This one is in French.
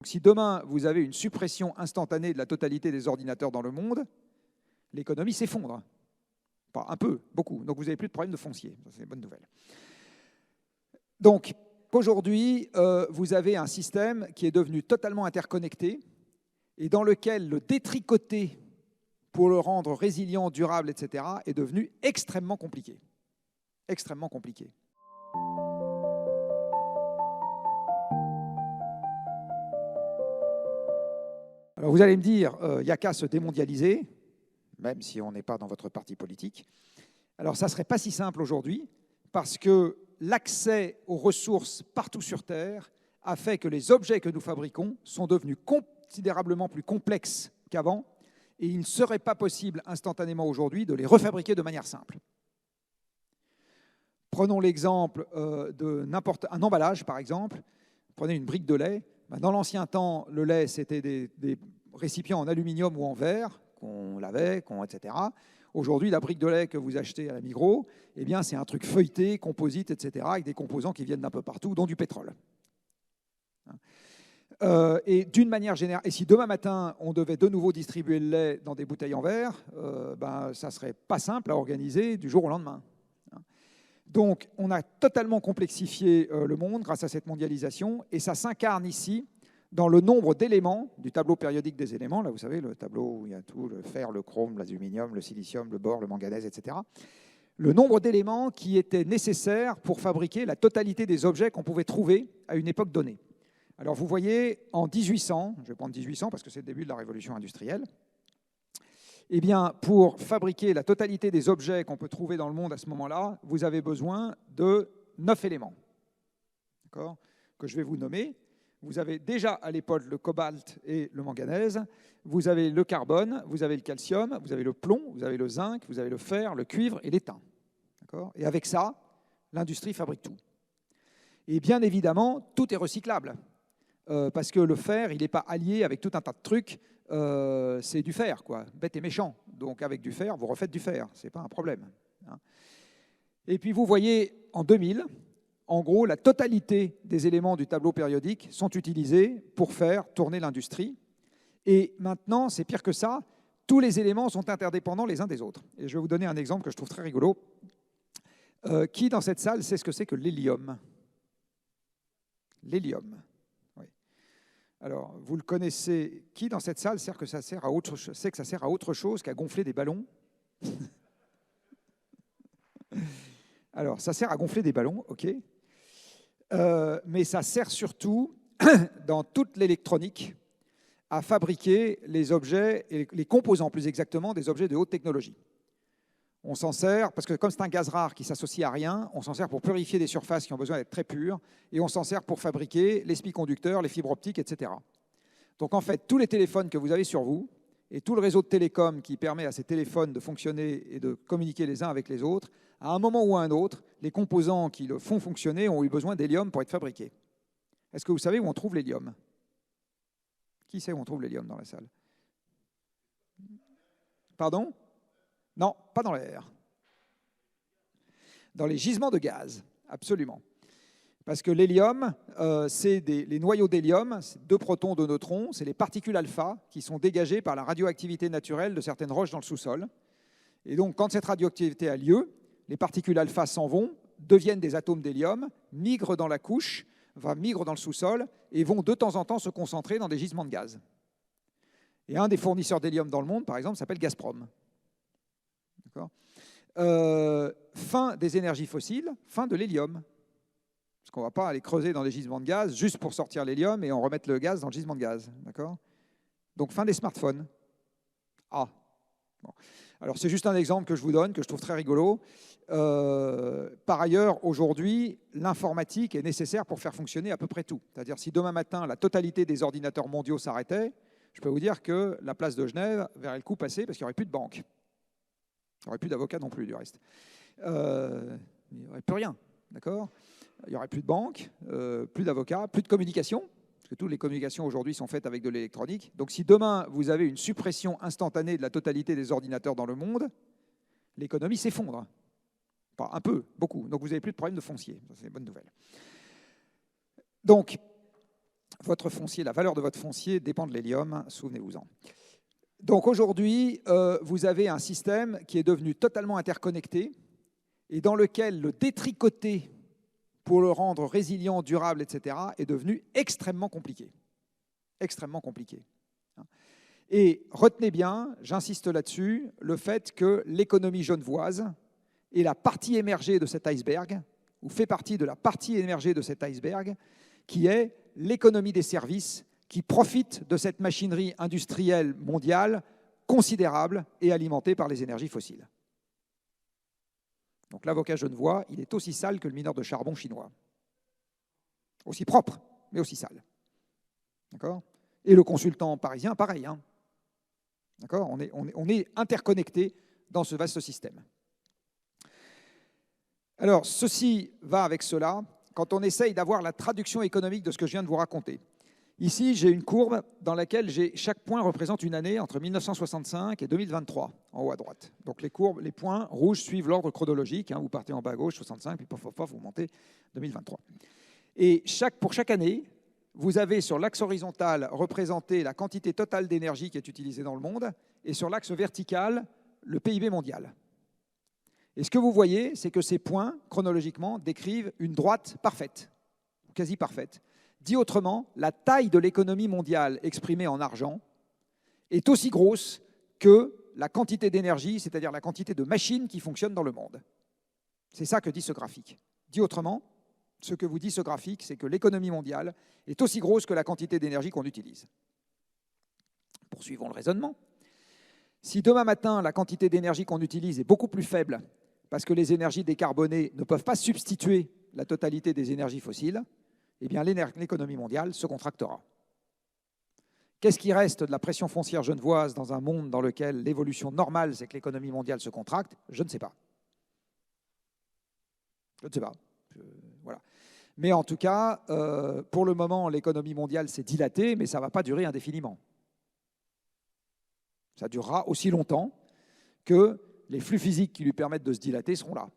Si demain, vous avez une suppression instantanée de la totalité des ordinateurs dans le monde, l'économie s'effondre. Pas un peu, beaucoup. Donc vous n'avez plus de problème de foncier. C'est une bonne nouvelle. Donc, aujourd'hui, vous avez un système qui est devenu totalement interconnecté et dans lequel le détricoter pour le rendre résilient, durable, etc., est devenu extrêmement compliqué. Extrêmement compliqué. Alors vous allez me dire, il n'y a qu'à se démondialiser, même si on n'est pas dans votre parti politique. Alors ça ne serait pas si simple aujourd'hui, parce que l'accès aux ressources partout sur Terre a fait que les objets que nous fabriquons sont devenus considérablement plus complexes qu'avant, et il ne serait pas possible instantanément aujourd'hui de les refabriquer de manière simple. Prenons l'exemple de n'importe un emballage, par exemple. Prenez une brique de lait. Dans l'ancien temps, le lait, c'était des récipients en aluminium ou en verre qu'on lavait, etc. Aujourd'hui, la brique de lait que vous achetez à la Migros, eh bien, c'est un truc feuilleté, composite, etc., avec des composants qui viennent d'un peu partout, dont du pétrole. Et d'une manière générale, et si demain matin, on devait de nouveau distribuer le lait dans des bouteilles en verre, ça ne serait pas simple à organiser du jour au lendemain. Donc, on a totalement complexifié le monde grâce à cette mondialisation, et ça s'incarne ici dans le nombre d'éléments du tableau périodique des éléments. Là, vous savez, le tableau où il y a tout, le fer, le chrome, l'aluminium, le silicium, le bore, le manganèse, etc. Le nombre d'éléments qui étaient nécessaires pour fabriquer la totalité des objets qu'on pouvait trouver à une époque donnée. Alors, vous voyez, en 1800, je vais prendre 1800 parce que c'est le début de la révolution industrielle, eh bien, pour fabriquer la totalité des objets qu'on peut trouver dans le monde à ce moment-là, vous avez besoin de 9 éléments, d'accord, que je vais vous nommer. Vous avez déjà à l'époque le cobalt et le manganèse, vous avez le carbone, vous avez le calcium, vous avez le plomb, vous avez le zinc, vous avez le fer, le cuivre et l'étain. Et avec ça, l'industrie fabrique tout. Et bien évidemment, tout est recyclable, parce que le fer, il n'est pas allié avec tout un tas de trucs. C'est du fer, quoi, bête et méchant. Donc avec du fer, vous refaites du fer, ce n'est pas un problème. Et puis vous voyez, en 2000, en gros, la totalité des éléments du tableau périodique sont utilisés pour faire tourner l'industrie. Et maintenant, c'est pire que ça, tous les éléments sont interdépendants les uns des autres. Et je vais vous donner un exemple que je trouve très rigolo. Qui dans cette salle sait ce que c'est que l'hélium? L'hélium. Alors, vous le connaissez. Qui dans cette salle sait que ça sert à autre chose qu'à gonfler des ballons? Alors, ça sert à gonfler des ballons, ok. Mais ça sert surtout, dans toute l'électronique, à fabriquer les objets, et les composants plus exactement, des objets de haute technologie. On s'en sert, parce que comme c'est un gaz rare qui ne s'associe à rien, on s'en sert pour purifier des surfaces qui ont besoin d'être très pures, et on s'en sert pour fabriquer les semi-conducteurs, les fibres optiques, etc. Donc en fait, tous les téléphones que vous avez sur vous, et tout le réseau de télécom qui permet à ces téléphones de fonctionner et de communiquer les uns avec les autres, à un moment ou à un autre, les composants qui le font fonctionner ont eu besoin d'hélium pour être fabriqués. Est-ce que vous savez où on trouve l'hélium? Qui sait où on trouve l'hélium dans la salle? Pardon? Non, pas dans l'air. Dans les gisements de gaz, absolument. Parce que l'hélium, c'est les noyaux d'hélium, c'est 2 protons, 2 neutrons, c'est les particules alpha qui sont dégagées par la radioactivité naturelle de certaines roches dans le sous-sol. Et donc, quand cette radioactivité a lieu, les particules alpha s'en vont, deviennent des atomes d'hélium, migrent dans la couche, migrent dans le sous-sol et vont de temps en temps se concentrer dans des gisements de gaz. Et un des fournisseurs d'hélium dans le monde, par exemple, s'appelle Gazprom. Fin des énergies fossiles, fin de l'hélium. Parce qu'on ne va pas aller creuser dans des gisements de gaz juste pour sortir l'hélium et on remettre le gaz dans le gisement de gaz. Donc fin des smartphones. Ah. Bon. Alors c'est juste un exemple que je vous donne, que je trouve très rigolo. Par ailleurs, aujourd'hui, l'informatique est nécessaire pour faire fonctionner à peu près tout. C'est-à-dire si demain matin, la totalité des ordinateurs mondiaux s'arrêtait, je peux vous dire que la place de Genève verrait le coup passer parce qu'il n'y aurait plus de banque. Il n'y aurait plus d'avocats non plus, du reste. Il n'y aurait plus rien, d'accord? Il n'y aurait plus de banque, plus d'avocats, plus de communication, parce que toutes les communications aujourd'hui sont faites avec de l'électronique. Donc si demain, vous avez une suppression instantanée de la totalité des ordinateurs dans le monde, l'économie s'effondre. Pas un peu, beaucoup. Donc vous n'avez plus de problème de foncier. Ça, c'est une bonne nouvelle. Donc, votre foncier, la valeur de votre foncier dépend de l'hélium, souvenez-vous-en. Donc aujourd'hui, vous avez un système qui est devenu totalement interconnecté et dans lequel le détricoter pour le rendre résilient, durable, etc., est devenu extrêmement compliqué. Extrêmement compliqué. Et retenez bien, j'insiste là-dessus, le fait que l'économie genevoise est la partie émergée de cet iceberg, ou fait partie de la partie émergée de cet iceberg, qui est l'économie des services, qui profite de cette machinerie industrielle mondiale considérable et alimentée par les énergies fossiles. Donc l'avocat genevois, il est aussi sale que le mineur de charbon chinois. Aussi propre, mais aussi sale. D'accord ? Et le consultant parisien, pareil. Hein. D'accord ? On est interconnectés dans ce vaste système. Alors, ceci va avec cela quand on essaye d'avoir la traduction économique de ce que je viens de vous raconter. Ici, j'ai une courbe dans laquelle chaque point représente une année entre 1965 et 2023, en haut à droite. Donc les points rouges suivent l'ordre chronologique. Hein, vous partez en bas à gauche, 65, puis pof, vous montez 2023. Et pour chaque année, vous avez sur l'axe horizontal représenté la quantité totale d'énergie qui est utilisée dans le monde, et sur l'axe vertical, le PIB mondial. Et ce que vous voyez, c'est que ces points, chronologiquement, décrivent une droite parfaite, quasi parfaite. Dit autrement, la taille de l'économie mondiale exprimée en argent est aussi grosse que la quantité d'énergie, c'est-à-dire la quantité de machines qui fonctionnent dans le monde. C'est ça que dit ce graphique. Dit autrement, ce que vous dit ce graphique, c'est que l'économie mondiale est aussi grosse que la quantité d'énergie qu'on utilise. Poursuivons le raisonnement. Si demain matin, la quantité d'énergie qu'on utilise est beaucoup plus faible parce que les énergies décarbonées ne peuvent pas substituer la totalité des énergies fossiles, eh bien l'économie mondiale se contractera. Qu'est-ce qui reste de la pression foncière genevoise dans un monde dans lequel l'évolution normale, c'est que l'économie mondiale se contracte? Je ne sais pas. Je ne sais pas. Voilà. Mais en tout cas, pour le moment, l'économie mondiale s'est dilatée, mais ça ne va pas durer indéfiniment. Ça durera aussi longtemps que les flux physiques qui lui permettent de se dilater seront là.